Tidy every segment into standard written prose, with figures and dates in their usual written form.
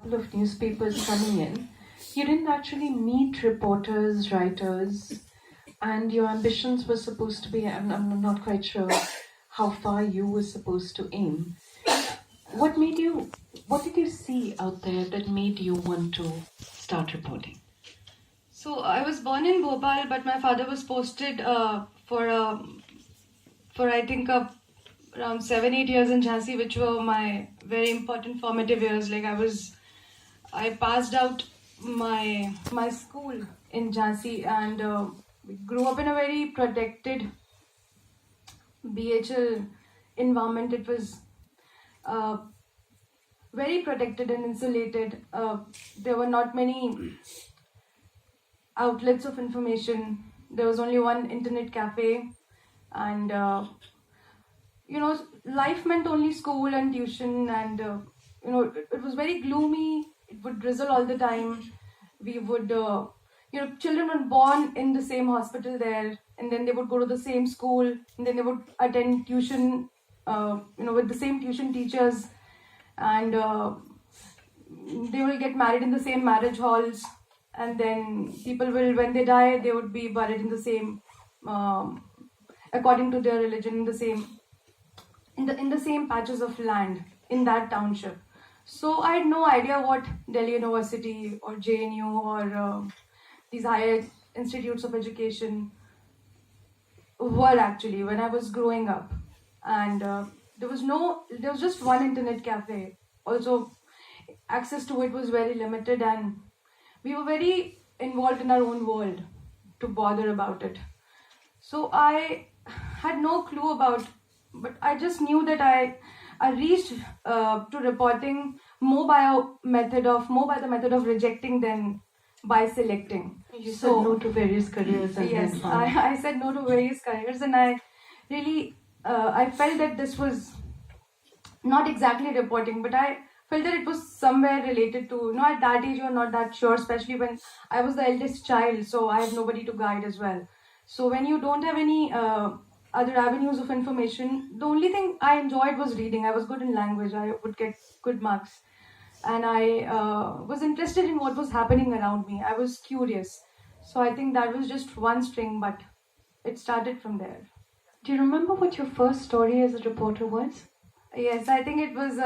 couple of newspapers coming in, you didn't actually meet reporters, writers, and your ambitions were supposed to be, I'm not quite sure how far you were supposed to aim. What did you see out there that made you want to start reporting? So I was born in Bhopal, but my father was posted for I think around 7-8 years in Jhansi, which were my very important formative years. I passed out my school in Jhansi and grew up in a very protected BHL environment. It was uh, very protected and insulated. There were not many outlets of information. There was only one internet cafe, and life meant only school and tuition, and it was very gloomy. It would drizzle all the time. We would, children were born in the same hospital there, and then they would go to the same school, and then they would attend tuition, with the same tuition teachers, and they will get married in the same marriage halls, and then people will, when they die, they would be buried in the same, according to their religion, in the same patches of land in that township. So I had no idea what Delhi University or JNU or these higher institutes of education were actually when I was growing up. And there was just one internet cafe. Also, access to it was very limited, and we were very involved in our own world to bother about it. So I had no clue about, but I just knew that I reached to reporting more by the method of rejecting than by selecting. You said no to various careers and Yes, then found. I said no to various careers, and I really I felt that this was not exactly reporting, but I felt that it was somewhere related to, at that age you're not that sure, especially when I was the eldest child, so I had nobody to guide as well. So when you don't have any other avenues of information, the only thing I enjoyed was reading. I was good in language. I would get good marks, and I was interested in what was happening around me. I was curious. So I think that was just one string, but it started from there. Do you remember what your first story as a reporter was? Yes, I think it was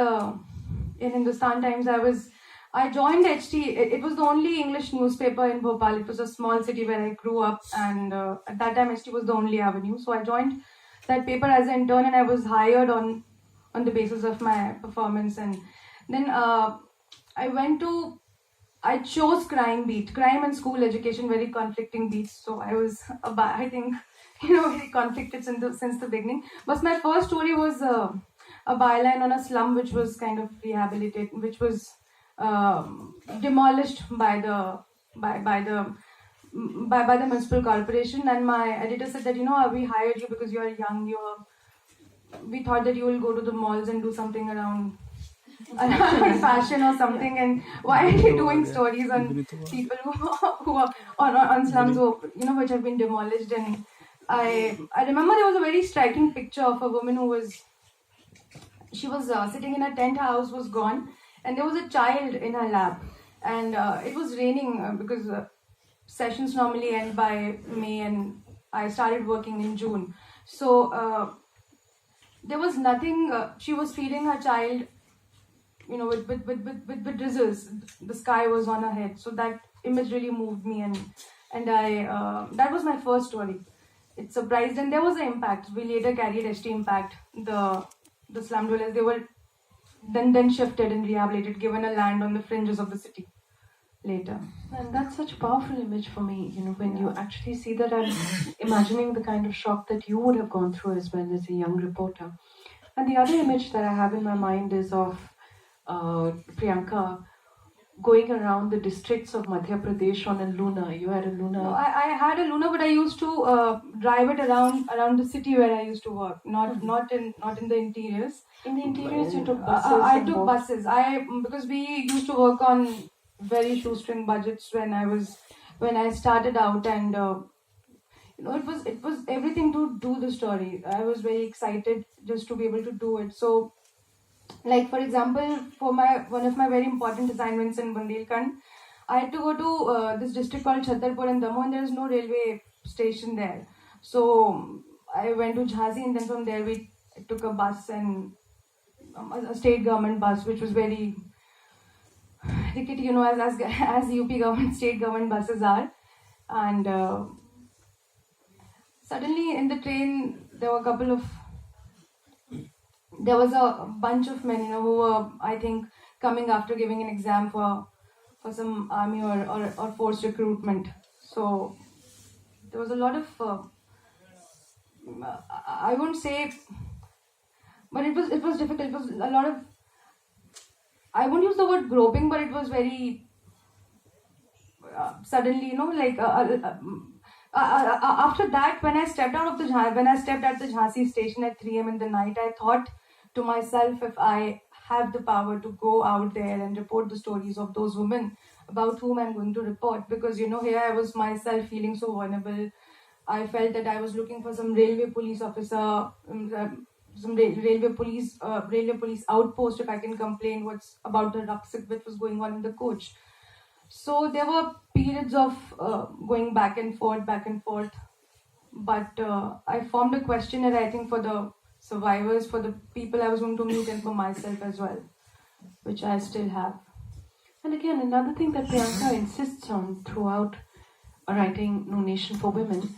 in Hindustan Times. I joined HT. It was the only English newspaper in Bhopal. It was a small city where I grew up, and at that time HT was the only avenue. So I joined that paper as an intern, and I was hired on the basis of my performance. And then I chose crime and school education, very conflicting beats. So I think, very conflicted since the beginning. But my first story was a byline on a slum which was kind of rehabilitated, which was demolished by the municipal corporation. And my editor said that, we hired you because you are young. We thought that you will go to the malls and do something around fashion or something, and why are you doing stories on people who are on slums which have been demolished? And I remember there was a very striking picture of a woman who was sitting in a tent. Her house was gone, and there was a child in her lap, and it was raining because sessions normally end by May, and I started working in June. So there was nothing. She was feeding her child, with drizzles. The sky was on her head, so that image really moved me, and I that was my first story. It surprised, and there was an impact. We later carried HT Impact. The slum dwellers, they were then shifted and rehabilitated, given a land on the fringes of the city later. And that's such a powerful image for me, when you actually see that. I'm imagining the kind of shock that you would have gone through as well as a young reporter. And the other image that I have in my mind is of Priyanka going around the districts of Madhya Pradesh on a Luna. You had a Luna. No, I had a Luna, but I used to drive it around the city where I used to work, not in the interiors. In the interiors, you took buses. I took buses. Because we used to work on very shoestring budgets when I started out, and it was everything to do the story. I was very excited just to be able to do it. So Like for example, for my one of my very important assignments in Bundelkhand, I had to go to this district called Chhatarpur in Damoh, and there is no railway station there. So I went to Jhansi, and then from there we took a bus and a state government bus, which was very rickety, as UP government state government buses are. And suddenly in the train there were a couple of there was a bunch of men, who were, I think, coming after giving an exam for some army or forced recruitment. So there was a lot of I won't say, but it was difficult. It was a lot of, I won't use the word groping, but it was very suddenly, like after that, when I stepped out of when I stepped at the Jhansi station at 3 a.m. in the night, I thought to myself, if I have the power to go out there and report the stories of those women about whom I'm going to report, because here I was myself feeling so vulnerable. I felt that I was looking for some railway police officer, some railway police outpost, if I can complain what's about the rucksack that was going on in the coach. So there were periods of going back and forth. But I formed a questionnaire, I think, for the survivors, for the people I was going to meet, and for myself as well, which I still have. And again, another thing that Priyanka insists on throughout writing No Nation for Women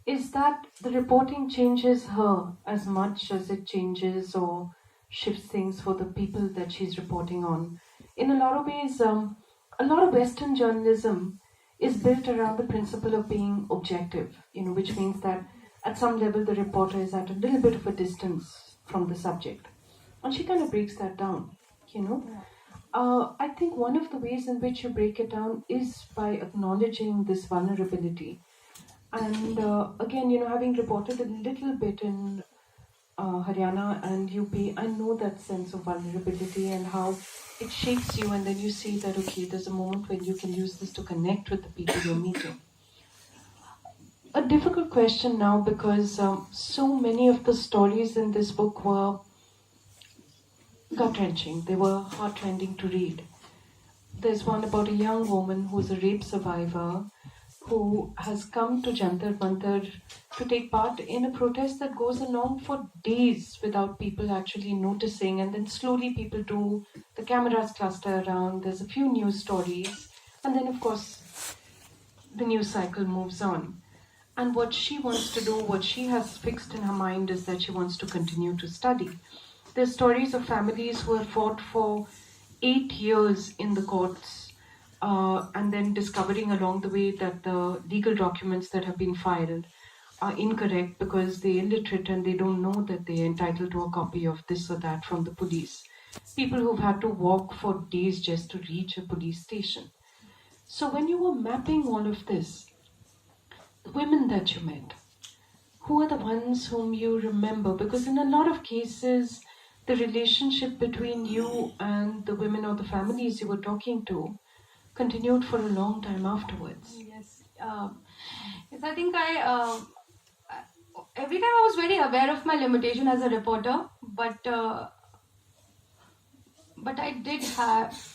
is that the reporting changes her as much as it changes or shifts things for the people that she's reporting on. In a lot of ways, a lot of Western journalism is built around the principle of being objective, which means that at some level the reporter is at a little bit of a distance from the subject. And she kind of breaks that down, you know. I think one of the ways in which you break it down is by acknowledging this vulnerability. And again, having reported a little bit in Haryana and UP, I know that sense of vulnerability and how it shakes you, and then you see that, okay, there's a moment when you can use this to connect with the people you're meeting. A difficult question now because so many of the stories in this book were gut wrenching, they were heart-rending to read. There's one about a young woman who's a rape survivor who has come to Jantar Mantar to take part in a protest that goes along for days without people actually noticing, and then slowly people do, the cameras cluster around, there's a few news stories, and then of course the news cycle moves on. And what she wants to do, what she has fixed in her mind, is that she wants to continue to study. There's stories of families who have fought for 8 years in the courts, and then discovering along the way that the legal documents that have been filed are incorrect because they're illiterate and they don't know that they're entitled to a copy of this or that from the police. People who've had to walk for days just to reach a police station. So when you were mapping all of this, the women that you met, who are the ones whom you remember? Because in a lot of cases, the relationship between you and the women or the families you were talking to continued for a long time afterwards. Yes. Yes, I think every time I was very aware of my limitation as a reporter, but I did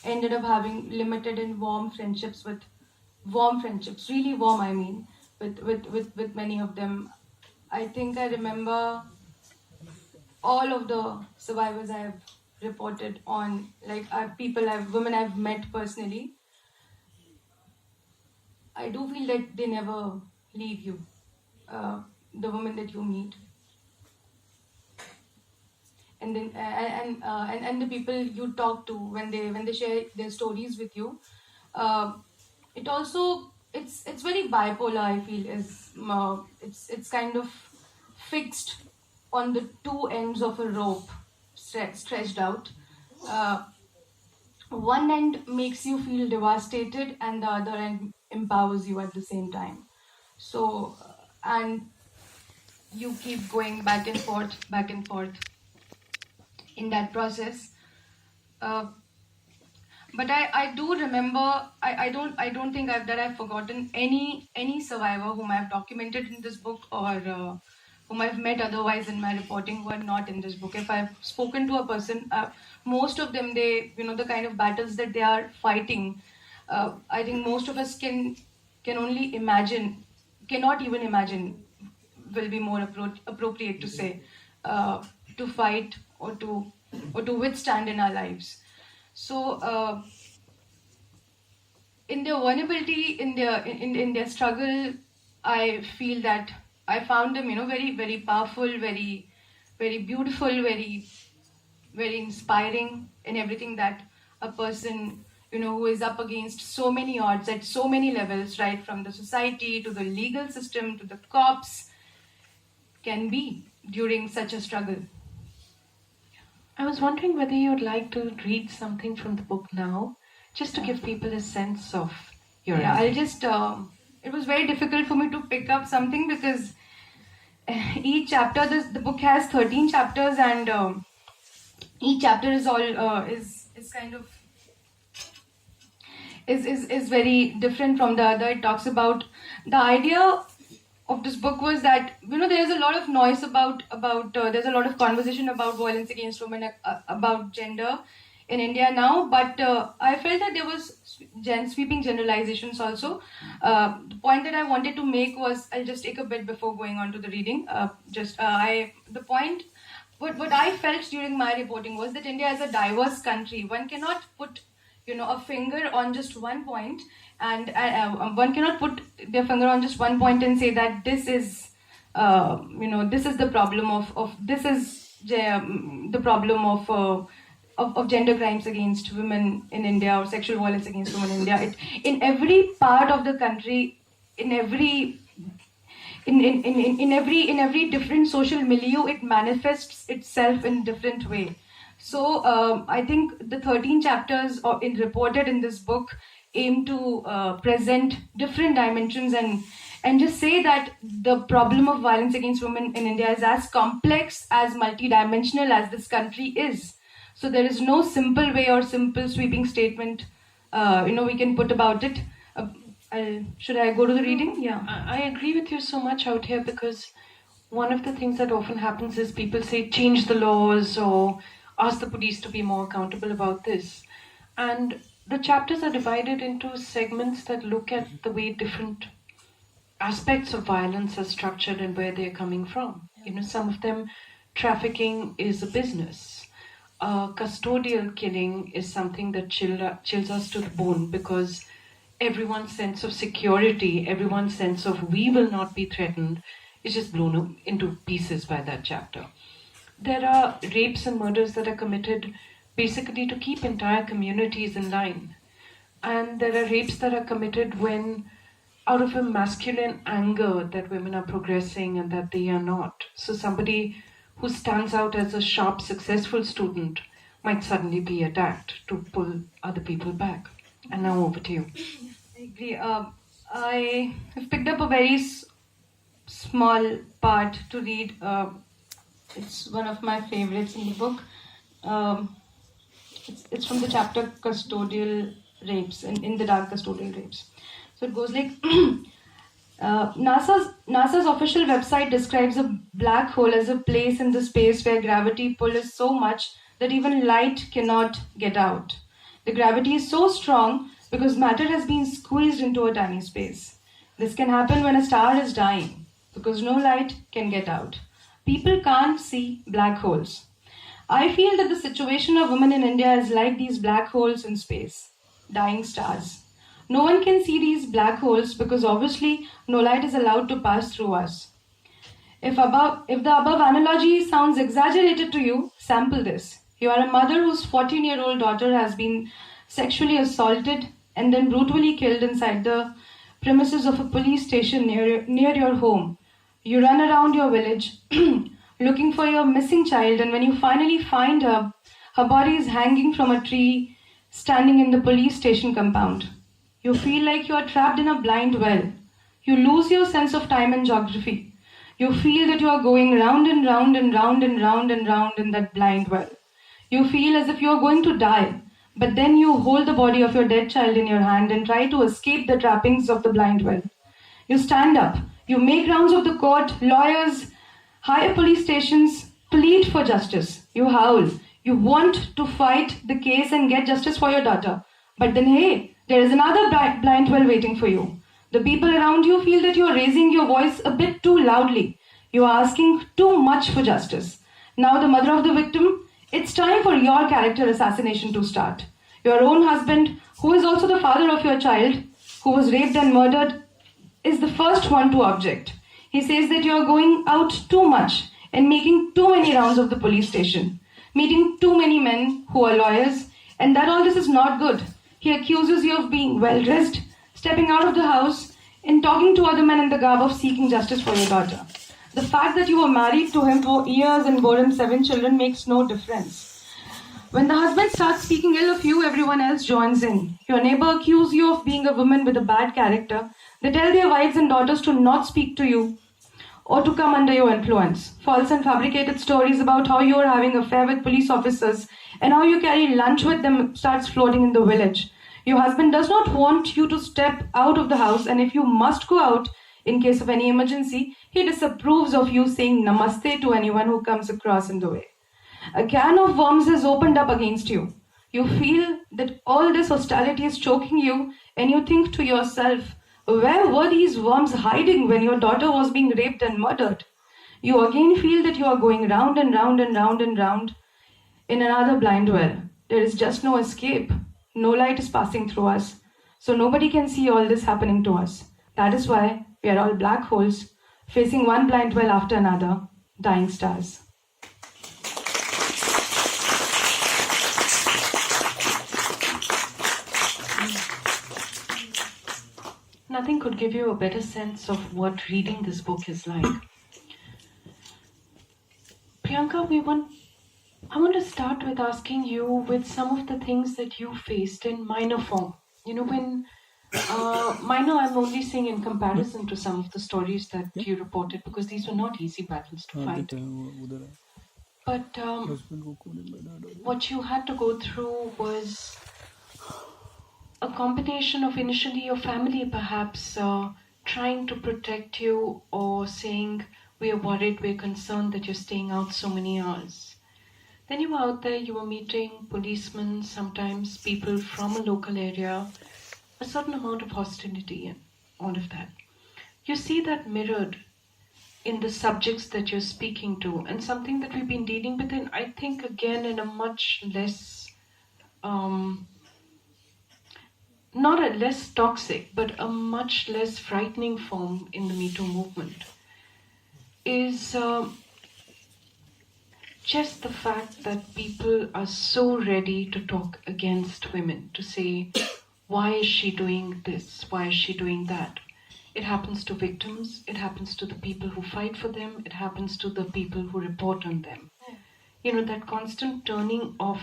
ended up having limited and warm friendships, really warm. I mean, with many of them. I think I remember all of the survivors I have reported on, like women I've met personally. I do feel that they never leave you, the women that you meet, and then and the people you talk to when they share their stories with you. It also it's very bipolar. I feel it's kind of fixed on the two ends of a rope, stretched out. Uh, One end makes you feel devastated, and the other end empowers you at the same time. So, and you keep going back and forth in that process. Uh, but I do remember. I don't think that I've forgotten any survivor whom I've documented in this book, or whom I've met otherwise in my reporting who are not in this book. If I've spoken to a person, most of them, they, the kind of battles that they are fighting, I think most of us can only imagine, cannot even imagine, will be more appropriate to say, to fight or to withstand in our lives. So in their vulnerability, in their struggle, I feel that I found them, very very powerful, very very beautiful, very very inspiring in everything that a person, who is up against so many odds at so many levels, right from the society to the legal system to the cops, can be during such a struggle. I was wondering whether you'd like to read something from the book now, just to give people a sense of your. Yeah, I'll just. It was very difficult for me to pick up something because each chapter, the book has 13 chapters, and each chapter is all is kind of is very different from the other. It talks about the idea of this book was that there's a lot of noise about there's a lot of conversation about violence against women, about gender in India now, but I felt that there was sweeping generalizations also. The point that I wanted to make was, I'll just take a bit before going on to the reading. The point, what I felt during my reporting was that India is a diverse country. One cannot put a finger on just one point, and one cannot put their finger on just one point and say that this is this is the problem of this is the problem of gender crimes against women in India, or sexual violence against women in India. In every part of the country, in every different social milieu, it manifests itself in different way. So I think the 13 chapters reported in this book aim to present different dimensions and just say that the problem of violence against women in India is as complex, as multidimensional as this country is. So there is no simple way or simple sweeping statement we can put about it. Should I go to the reading? Yeah. I agree with you so much out here, because one of the things that often happens is people say change the laws or ask the police to be more accountable about this. And the chapters are divided into segments that look at the way different aspects of violence are structured and where they're coming from. Some of them, trafficking is a business. Custodial killing is something that chills us to the bone, because everyone's sense of security, everyone's sense of we will not be threatened, is just blown into pieces by that chapter. There are rapes and murders that are committed basically to keep entire communities in line. And there are rapes that are committed when, out of a masculine anger that women are progressing and that they are not. So somebody who stands out as a sharp, successful student might suddenly be attacked to pull other people back. And now over to you. I agree. I have picked up a very small part to read. It's one of my favorites in the book. It's from the chapter Custodial Rapes, in the dark custodial rapes. So it goes like, NASA's official website describes a black hole as a place in the space where gravity pull is so much that even light cannot get out. The gravity is so strong because matter has been squeezed into a tiny space. This can happen when a star is dying, because no light can get out. People can't see black holes. I feel that the situation of women in India is like these black holes in space, dying stars. No one can see these black holes because obviously no light is allowed to pass through us. If the above analogy sounds exaggerated to you, sample this. You are a mother whose 14-year-old daughter has been sexually assaulted and then brutally killed inside the premises of a police station near your home. You run around your village looking for your missing child, and when you finally find her, her body is hanging from a tree standing in the police station compound. You feel like you are trapped in a blind well. You lose your sense of time and geography. You feel that you are going round and round and round and round and round in that blind well. You feel as if you are going to die, but then you hold the body of your dead child in your hand and try to escape the trappings of the blind well. You stand up. You make rounds of the court, lawyers, Higher police stations plead for justice. You howl. You want to fight the case and get justice for your daughter. But then, hey, there is another blind well waiting for you. The people around you feel that you are raising your voice a bit too loudly. You are asking too much for justice. Now, the mother of the victim, it's time for your character assassination to start. Your own husband, who is also the father of your child, who was raped and murdered, is the first one to object. He says that you are going out too much and making too many rounds of the police station, meeting too many men who are lawyers, and that all this is not good. He accuses you of being well dressed, stepping out of the house, and talking to other men in the garb of seeking justice for your daughter. The fact that you were married to him for years and bore him 7 children makes no difference. When the husband starts speaking ill of you, everyone else joins in. Your neighbor accuses you of being a woman with a bad character. They tell their wives and daughters to not speak to you or to come under your influence. False and fabricated stories about how you are having an affair with police officers and how you carry lunch with them starts floating in the village. Your husband does not want you to step out of the house, and if you must go out in case of any emergency, he disapproves of you saying namaste to anyone who comes across in the way. A can of worms has opened up against you. You feel that all this hostility is choking you, and you think to yourself, where were these worms hiding when your daughter was being raped and murdered? You again feel that you are going round and round and round and round in another blind well. There is just no escape. No light is passing through us. So nobody can see all this happening to us. That is why we are all black holes, facing one blind well after another, dying stars. Nothing could give you a better sense of what reading this book is like. Priyanka, I want to start with asking you with some of the things that you faced in minor form. You know, when minor, I'm only saying in comparison to some of the stories that you reported, because these were not easy battles to fight. But what you had to go through was a combination of initially your family perhaps trying to protect you or saying, we are worried, we're concerned that you're staying out so many hours. Then you were out there, you were meeting policemen, sometimes people from a local area, a certain amount of hostility and all of that. You see that mirrored in the subjects that you're speaking to, and something that we've been dealing with, and I think again in a much less, not a less toxic, but a much less frightening form in the Me Too movement, is just the fact that people are so ready to talk against women, to say, why is she doing this? Why is she doing that? It happens to victims, it happens to the people who fight for them, it happens to the people who report on them. You know, that constant turning of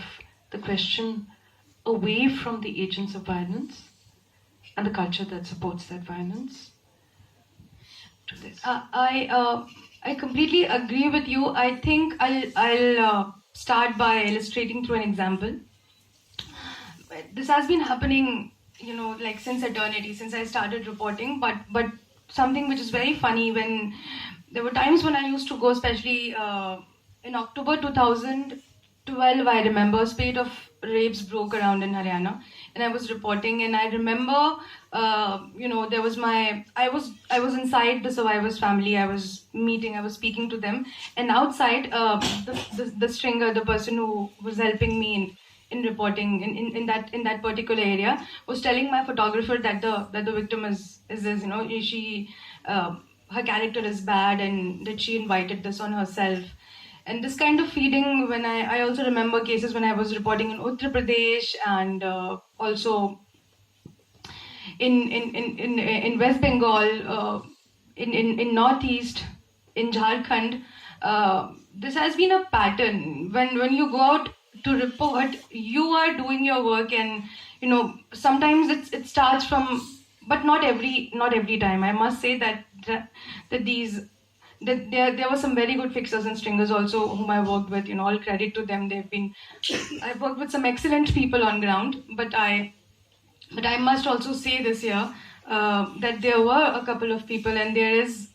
the question away from the agents of violence and the culture that supports that violence to this. I completely agree with you. I think I'll start by illustrating through an example. This has been happening, you know, like since eternity, since I started reporting, but something which is very funny, when there were times when I used to go, especially in October 2012, I remember a spate of rapes broke around in Haryana, and I was reporting, and I remember, you know, there was I was inside the survivors' family. I was speaking to them, and outside, the stringer, the person who was helping me in reporting in that particular area, was telling my photographer that the victim is you know, she her character is bad and that she invited this on herself. And this kind of feeding, when I also remember cases when I was reporting in Uttar Pradesh and also in West Bengal, in Northeast, in Jharkhand. This has been a pattern. When you go out to report, you are doing your work, and you know, sometimes it starts from, but not every time. I must say that there were some very good fixers and stringers also whom I worked with. You know, all credit to them. I've worked with some excellent people on ground, but I must also say this here that there were a couple of people, and there is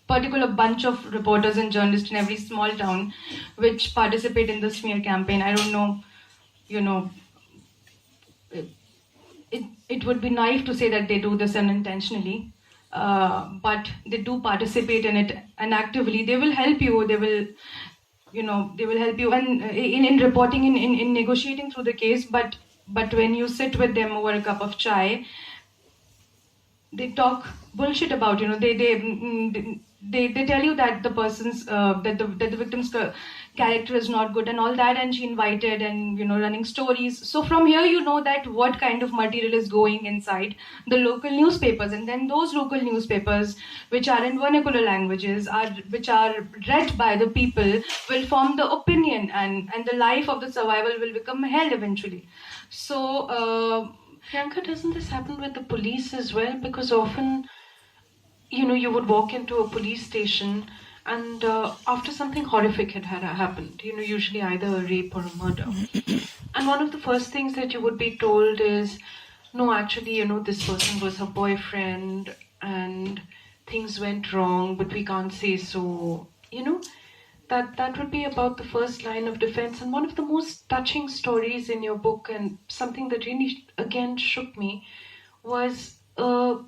particular bunch of reporters and journalists in every small town which participate in the smear campaign. I don't know, you know, it would be naive to say that they do this unintentionally, but they do participate in it, and actively they will help you. They will help you and in reporting, in negotiating through the case. But when you sit with them over a cup of chai, they talk bullshit about, they tell you that the person's that the victim's character is not good and all that, and she invited, and running stories. So from here you know that what kind of material is going inside the local newspapers, and then those local newspapers, which are in vernacular languages, which are read by the people, will form the opinion, and the life of the survivor will become hell eventually. So Priyanka, doesn't this happen with the police as well? Because often, you would walk into a police station and after something horrific had happened, usually either a rape or a murder. And one of the first things that you would be told is, no, actually, this person was her boyfriend and things went wrong, but we can't say so. That would be about the first line of defense. And one of the most touching stories in your book, and something that really again shook me, was a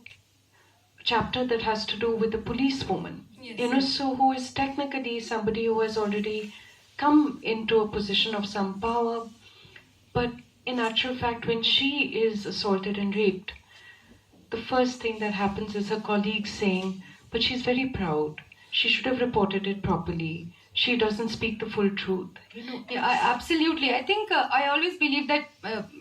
chapter that has to do with a policewoman. yes. So who is technically somebody who has already come into a position of some power, but in actual fact, when she is assaulted and raped, the first thing that happens is her colleagues saying, but she's very proud. She should have reported it properly. She doesn't speak the full truth. Yeah, absolutely. I think I always believe that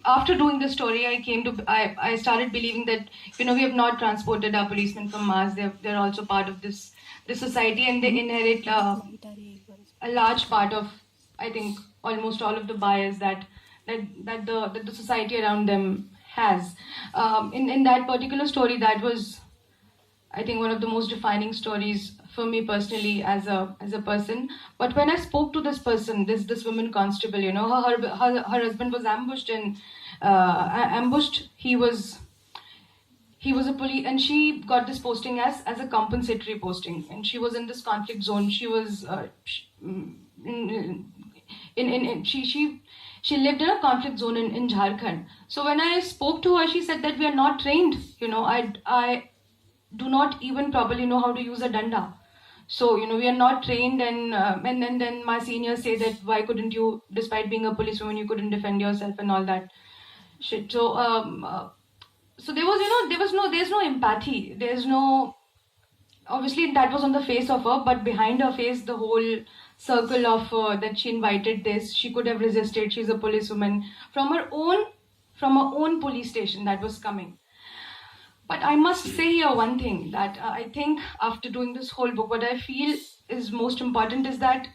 after doing the story, I started believing that we have not transported our policemen from Mars. They're also part of this society, and they inherit a large part of, I think, almost all of the bias that the society around them has. In that particular story, that was, I think, one of the most defining stories for me personally as a person. But when I spoke to this person, this woman constable, her husband was ambushed, and ambushed. He was a police, and she got this posting as a compensatory posting, and she was in this conflict zone. She was she lived in a conflict zone in Jharkhand. So when I spoke to her, she said that we are not trained. I do not even properly know how to use a danda. So we are not trained, and then my seniors say that why couldn't you, despite being a policewoman, you couldn't defend yourself and all that shit. So there was there's no empathy. There's no, obviously that was on the face of her, but behind her face, the whole circle of that she invited this, she could have resisted. She's a policewoman from her own police station that was coming. But I must say here one thing that I think after doing this whole book, what I feel is most important is that